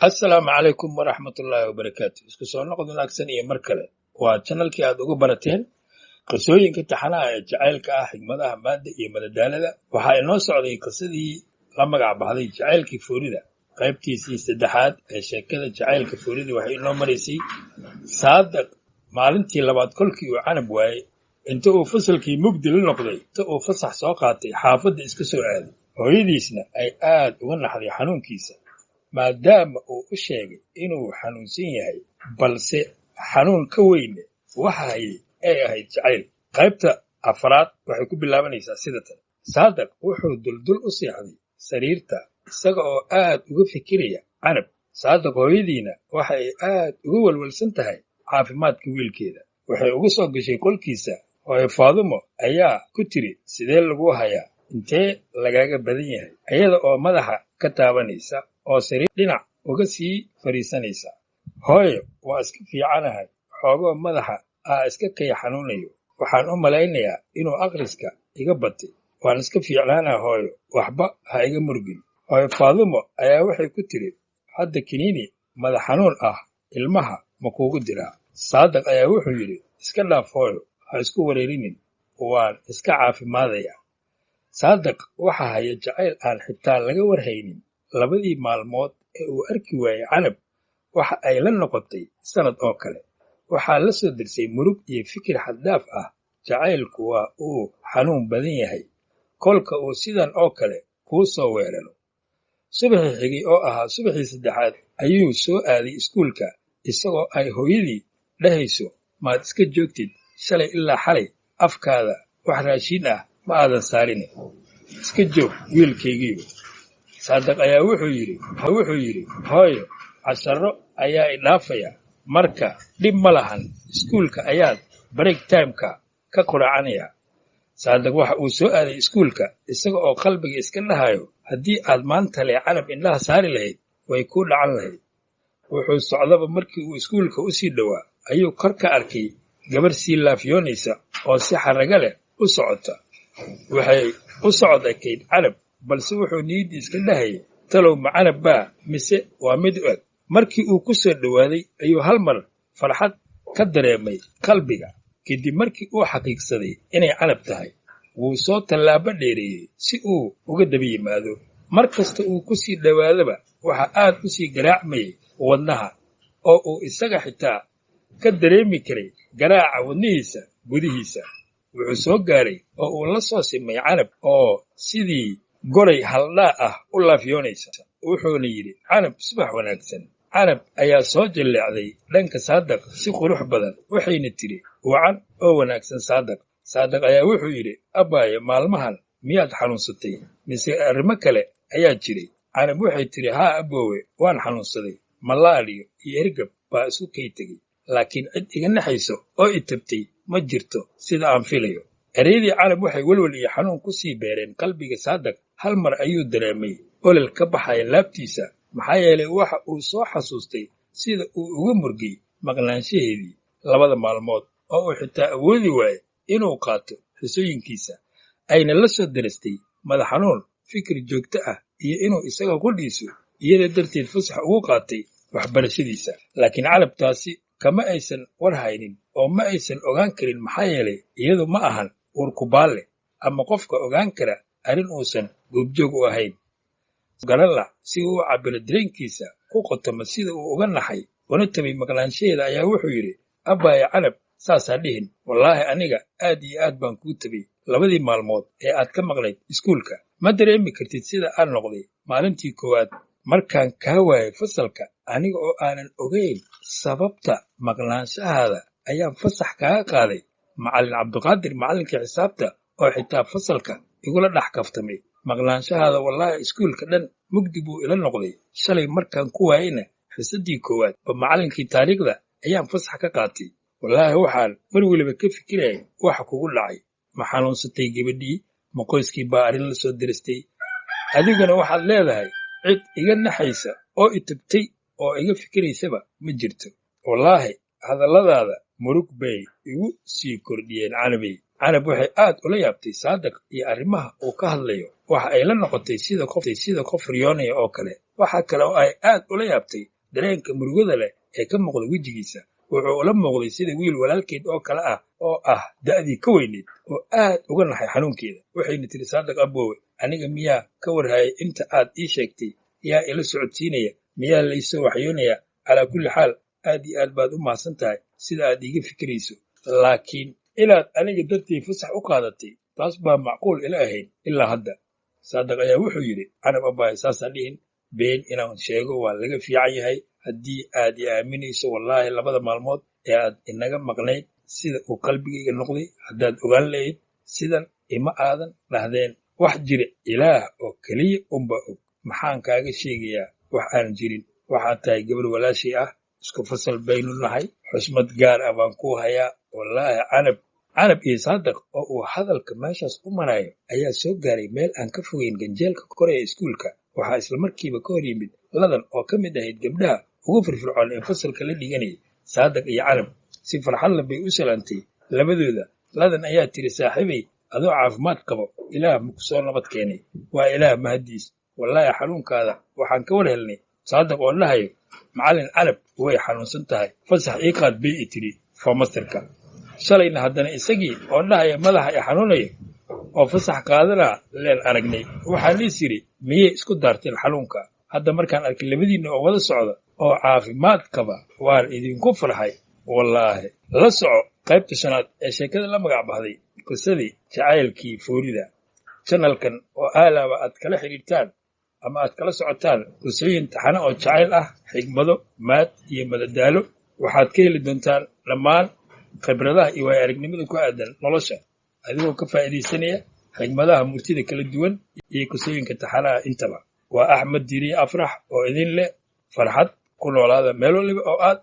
Assalaamu calaykum waraxmatullaahi wabarakaatu. Isku soo noqod wanaagsan iyo mar kale. Waa channelkii aad ugu barateen qisooyinka taxanaha ee jacaylka ah, xigmadaha maadda iyo madadaalada. Waxaa inoo socday qisadii la magac baxday jacaylkii foorida. Qaybtiisii saddexaad ee sheekada jacaylka foorida waxay inoo maraysay Saadaq maalintii labaad kolkii uu canab waayey. Inta uu fasalkii mugdi la noqday, inta uu fasax soo qaatay xaafadda iska soo aaday. Hooyadiisna ay aad uga naxday xanuunkiisa, maadaama uu u sheegay inuu xanuunsan yahay, balse xanuun ka weyne waxa hayay ay ahayd jacayl. Qaybta afraad waxay ku bilaabanaysaa sida tan. Saadaq wuxuu duldul u seexday sariirta isaga oo aad uga fikiraya canab. Saadaq hooyadiina waxa ay aad uga walwalsan tahay caafimaadka wiilkeeda. Waxay ugu soo gashay qolkiisa. Hooyo Faadumo ayaa ku tiri, sidee lagu hayaa? Intee lagaga badan yahay? Iyada oo madaxa ka taabanaysa oo sariir dhinac uga sii fadhiisanaysa. Hooyo, waa iska fiicanahay, xoogoo madaxa iska kaya xanuunayo. Waxaan u malaynayaa inuu akhriska iga batay. Waan iska fiicnaanaa hooyo, waxba ha iga murgin. Hooyo Faadumo ayaa waxay ku tiri, hadda kiniini madax xanuun ah ilmaha ma kuugu diraa? Saadaq ayaa wuxuu yidhi, iska dhaaf hooyo, ha isku wareerinin, waan iska caafimaadayaa. Saadaq waxa haya jacayl aan xitaa laga warhaynin. Labadii maalmood ee uu arki waayey canab waxa ay la noqotay sanad oo kale. Waxaa la soo dirsay murug iyo fikir xaddaaf ah. Jacaylku waa uu xanuun badan yahay kolka uu sidan oo kale kuu soo weeraro. Subaxii xigay oo ahaa subaxii saddexaad ayuu soo aaday iskuulka isagoo ay hooyadii dhahayso, maad iska joogtid shalay ilaa xalay afkaada wax raashiin ah ma aadan saarin. Iska joog wiilkaygiiba. Saadaq ayaa wuxuu yidhi, hooyo, casharro ayaa i dhaafaya, marka dhib ma lahan, iskuulka ayaad break timeka ka quraacanayaa. Saadaq waxa uu soo aaday iskuulka isaga oo qalbiga iska dhahayo, haddii aad maanta le canab indhaha saari lahayd way kuu dhacan lahayd. Wuxuu socdaba markii uu iskuulka u sii dhowaa ayuu kor ka arkay gabar sii laafyoonaysa oo si xarrago leh u socota. Waxay u socodakayd canab, balse wuxuu niyaddii iska dhahayay, talow ma canab baa mise waa mid u eg. Markii uu ku soo dhowaaday ayuu hal mar farxad ka dareemay qalbiga. Kadib markii uu xaqiiqsaday inay canab tahay, wuu soo tallaabo dheereeyey si uu uga daba yimaado. Mar kasta uu ku sii dhowaadaba waxa aad u sii garaacmayay wadnaha, oo uu isaga xitaa ka dareemi karay garaaca wadnihiisa gudihiisa. Wuxuu soo gaaray oo uu la soo simay canab oo sidii goray haldhaa ah u laafyoonaysa. Wuxuuna yidhi, canab, subax wanaagsan. Canab ayaa soo jalleecday dhanka Saadaq si qurux badan, waxayna tidhi, wacan oo wanaagsan Saadaq. Saadaq ayaa wuxuu yidhi, abbaayo, maalmahan miyaad xanuunsatay mise arrimo kale ayaa jiray? Canab waxay tidhi, haa abboowe, waan xanuunsaday. Malaariyo iyo hergab baa isu kay tegey, laakiin cid iga naxayso oo i tabtay ma jirto sida aan filayo. Ereyadii canab waxay welwel iyo xanuun ku sii beereen qalbiga Saadaq. Hal mar ayuu dareemay olol ka baxaya laabtiisa, maxaa yeelay waxa uu soo xasuustay sida uu uga murgay maqnaanshaheedii labada maalmood oo uu xitaa awoodi waayey inuu qaato xisooyinkiisa. Ayna la soo darastay madax xanuun, fikir joogto ah iyo inuu isaga qudhiisu iyada darteed fasax ugu qaatay waxbarashadiisa. Laakiin canabtaasi kama aysan war haynin oo ma aysan ogaan karin, maxaa yeelay iyadu ma ahan uurkubaalle ama qofka ogaan kara arrin uusan goobjoog u ahayn. Garalla si uu u cabbiro dareenkiisa ku qotoma sida uu uga naxay una tabay maqnaanshaheeda ayaa wuxuu yidhi, abbaayo canab, saasaa dhihin. Wallaahi aniga aad iyo aad baan kuu tabay labadii maalmood ee aad ka maqnayd iskuulka. Ma dareemi kartid sida aan noqday maalintii koowaad markaan kaa waayay fasalka. Aniga oo aanan ogayn sababta maqnaanshahaada ayaan fasax kaaga qaaday macallin Cabdiqaadir, macallinkii xisaabta, oo xitaa fasalka igula dhex kaftamay. Maqnaanshahaada wallaahi iskuulka dhan mugdi buu ila noqday. Shalay markaan ku waayeyna xisadii koowaad oo macallinkii taariikhda ayaan fasax ka qaatay. Wallaahi waxaan mar weliba ka fikirayay waxa kugu dhacay. Ma xanuunsatay gabadhii? Ma qoyskii baa arrin la soo diristay? Adiguna waxaad leedahay cid iga naxaysa oo i tabtay oo iga fikiraysaba ma jirto. Wallaahi hadalladaada murug bay igu sii kordhiyeen canabey. canab waxay aad ula yaabtay saadiq iyo arrimaha uu ka hadlayo waxa ay la noqotay sida qof riyoonaya oo kale. waxa kale oo ay aad ula yaabtay dareenka murugada leh ee ka muuqda wejigiisa. wuxuu ula muuqday sida wiil walaalkeed oo kale ah oo da'dii ka weyneed oo aad uga naxay xanuunkeeda. waxayna tiri saadiq aboowe, aniga miyaa ka warhayay inta aad ii sheegtay? yaa ila socodsiinaya? miyaa laysoo waxyoonaya? calaa kulli xaal aad iyo aad baad u mahadsan tahay sida aad iiga fikirayso, laakiin inaad aniga dartii fasax u qaadatay taas baa macquul ila ahayn ilaa hadda. saadiq ayaa wuxuu yidhi, canab abbaay saasaan dhihin, been inaan sheego waa laga fiican yahay. haddii aad i aaminayso wallaahi 2 maalmood ee aad inaga maqnayd sida uu qalbigayga noqday haddaad ogaan lahayd sidan ima aadan dhahdeen. wax jira ilaah oo keliya unba og. maxaan kaaga sheegayaa wax aan jirin? waxaad tahay gabar walaashay ah, isku fasal baynu nahay, xusmad gaar ah baan ku hayaa. wallaahi canab iyo saadiq oo uu hadalka meeshaas u marayo ayaa soo gaaray meel aan ka fogeyn ganjeelka kore ee iskuulka. waxaa isla markiiba ka hor yimid ladan oo ka mid ahayd gabdhaha ugu firfircoon ee fasalka la dhiganayay. saadiq iyo canab si farxadla bay u salaantay labadooda. ladan ayaa tiri, saaxiibay adoo caafimaad qabo, ilaah maku soo nabad keenay. waa ilaah mahadiis. wallaahi xanuunkaada waxaan ka war helnay saadiq oo dhahayo macallin canab way xanuunsan tahay, fasax ii qaad bay i tiri foomasterka. shalayna haddana isagii oo dhahaya madaxa i xanuunayo oo fasax qaadanaa leen aragnay. waxaan is yidhi miyay isku daarteen xanuunka? hadda markaan arkay labadiinna oo wada socda oo caafimaad qaba waan idinku farxay wallaahi. la soco qaybta 5aad ee sheekada la magac baxday qisadii jacaylkii foorida. janalkan oo aalaaba aad kala xiriirtaan ama aad kala socotaan qisooyin taxane oo jacayl ah, xigmado, maad iyo madadaalo. waxaad ka heli doontaan dhammaan khibradaha iyo waaya aragnimada ku aadan nolosha, adigoo ka faa'iidaysanaya xigmadaha murtida kala duwan iyo qisooyinka taxanaha intaba. waa axmed diiriye afrax oo idin leh farxad ku noolaada meel waliba oo aad